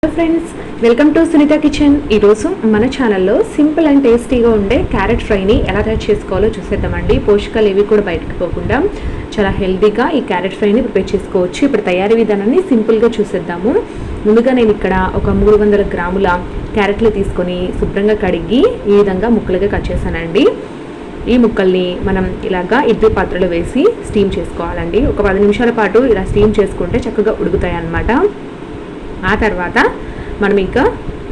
Hello friends, welcome to Sunita kitchen. ఈరోజు మన ఛానల్లో సింపుల్ అండ్ టేస్టీగా ఉండే క్యారెట్ ఫ్రైని ఎలా తయారు చేసుకోవాలో చూసేద్దామండి. పోషకాలు ఏవి కూడా బయటకు పోకుండా చాలా హెల్తీగా ఈ క్యారెట్ ఫ్రైని ప్రిపేర్ చేసుకోవచ్చు. ఇప్పుడు తయారీ విధానాన్ని సింపుల్గా చూసేద్దాము. ముందుగా నేను ఇక్కడ ఒక 300 గ్రాముల క్యారెట్లు తీసుకొని శుభ్రంగా కడిగి ఈ విధంగా ముక్కలుగా కట్ చేశానండి. ఈ ముక్కల్ని మనం ఇలాగా ఇడ్లీ పాత్రలో వేసి స్టీమ్ చేసుకోవాలండి. ఒక 10 నిమిషాల పాటు ఇలా స్టీమ్ చేసుకుంటే చక్కగా ఉడుకుతాయి అన్నమాట. ఆ తర్వాత మనం ఇంకా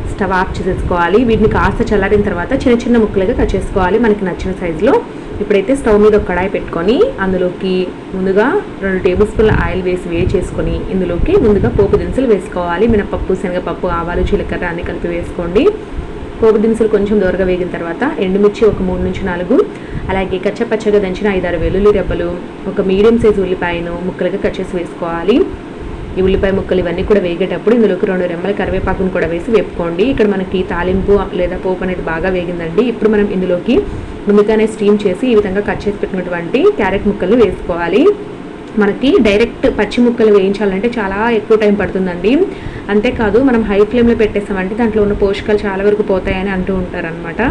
స్టవ్ ఆఫ్ చేసేసుకోవాలి. వీటిని కాస్త చల్లారిన తర్వాత చిన్న చిన్న ముక్కలుగా కట్ చేసుకోవాలి మనకి నచ్చిన సైజులో. ఇప్పుడైతే స్టవ్ మీద ఒక కడాయి పెట్టుకొని అందులోకి ముందుగా 2 టేబుల్ స్పూన్ల ఆయిల్ వేసి వేడి చేసుకొని ఇందులోకి ముందుగా పోపు దినుసులు వేసుకోవాలి. మినపప్పు, శనగపప్పు, ఆవాలు, జీలకర్ర అన్ని కలిపి వేసుకోండి. పోపు దినుసులు కొంచెం దూరగా వేగిన తర్వాత ఎండుమిర్చి ఒక 3 నుంచి 4, అలాగే కచ్చపచ్చగా దంచిన 5-6 వెల్లుల్లి రెబ్బలు, ఒక మీడియం సైజు ఉల్లిపాయను ముక్కలుగా కట్ చేసి వేసుకోవాలి. ఈ ఉల్లిపాయ ముక్కలు ఇవన్నీ కూడా వేగేటప్పుడు ఇందులోకి 2 రెమ్మల కరివేపాకును కూడా వేసి వేపుకోండి. ఇక్కడ మనకి తాలింపు లేదా పోపు అనేది బాగా వేగిందండి. ఇప్పుడు మనం ఇందులోకి ముందుగానే స్టీమ్ చేసి ఈ విధంగా కట్ చేసి పెట్టినటువంటి క్యారెట్ ముక్కలు వేసుకోవాలి. మనకి డైరెక్ట్ పచ్చి ముక్కలు వేయించాలంటే చాలా ఎక్కువ టైం పడుతుందండి. అంతేకాదు మనం హై ఫ్లేమ్లో పెట్టేసామంటే దాంట్లో ఉన్న పోషకాలు చాలా వరకు పోతాయని అంటూ ఉంటారనమాట.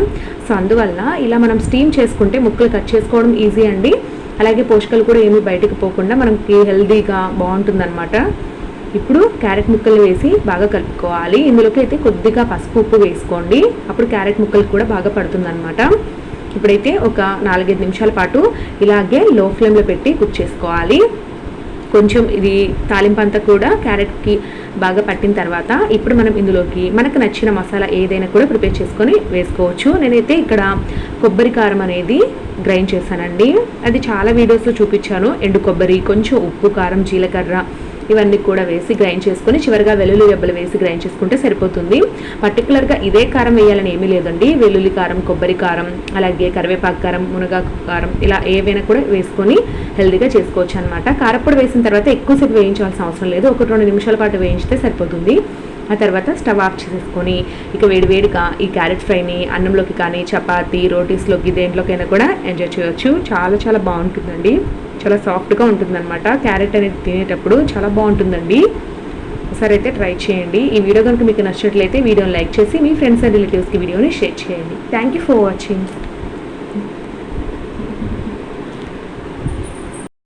సో అందువల్ల ఇలా మనం స్టీమ్ చేసుకుంటే ముక్కలు కట్ చేసుకోవడం ఈజీ అండి. అలాగే పోషకాలు కూడా ఏమీ బయటకు పోకుండా మనకి హెల్తీగా బాగుంటుందన్నమాట. ఇప్పుడు క్యారెట్ ముక్కలు వేసి బాగా కలుపుకోవాలి. ఇందులోకి అయితే కొద్దిగా పసుపు, ఉప్పు వేసుకోండి. అప్పుడు క్యారెట్ ముక్కలు కూడా బాగా పడుతుందన్నమాట. ఇప్పుడైతే ఒక 4-5 నిమిషాల పాటు ఇలాగే లో ఫ్లేమ్లో పెట్టి కుక్ చేసుకోవాలి. కొంచెం ఇది తాలింపు అంతా కూడా క్యారెట్కి బాగా పట్టిన తర్వాత ఇప్పుడు మనం ఇందులోకి మనకు నచ్చిన మసాలా ఏదైనా కూడా ప్రిపేర్ చేసుకొని వేసుకోవచ్చు. నేనైతే ఇక్కడ కొబ్బరి కారం అనేది గ్రైండ్ చేశానండి. అది చాలా వీడియోస్లో చూపించాను. ఎండు కొబ్బరి, కొంచెం ఉప్పు, కారం, జీలకర్ర ఇవన్నీ కూడా వేసి గ్రైండ్ చేసుకొని చివరిగా వెల్లుల్లి రెబ్బలు వేసి గ్రైండ్ చేసుకుంటే సరిపోతుంది. పర్టికులర్గా ఇదే కారం వేయాలని ఏమీ లేదండి. వెల్లుల్లి కారం, కొబ్బరి కారం, అలాగే కరివేపాకు కారం, మునగాకు కారం ఇలా ఏవైనా కూడా వేసుకొని హెల్తీగా చేసుకోవచ్చు అనమాట. కారప్పొడి వేసిన తర్వాత ఎక్కువసేపు వేయించాల్సిన అవసరం లేదు. 1-2 నిమిషాల పాటు వేయించితే సరిపోతుంది. ఆ తర్వాత స్టవ్ ఆఫ్ చేసేసుకొని ఇక వేడివేడిగా ఈ క్యారెట్ ఫ్రైని అన్నంలోకి కానీ, చపాతీ, రోటీస్లోకి దేంట్లోకైనా కూడా ఎంజాయ్ చేయొచ్చు. చాలా చాలా బాగుంటుందండి. చాలా సాఫ్ట్గా ఉంటుందన్నమాట. క్యారెట్ అనేది తినేటప్పుడు చాలా బాగుంటుందండి. ఒకసారి అయితే ట్రై చేయండి. ఈ వీడియో కనుక మీకు నచ్చినట్లయితే వీడియోని లైక్ చేసి మీ ఫ్రెండ్స్ అండ్ రిలేటివ్స్కి వీడియోని షేర్ చేయండి. Thank you for watching.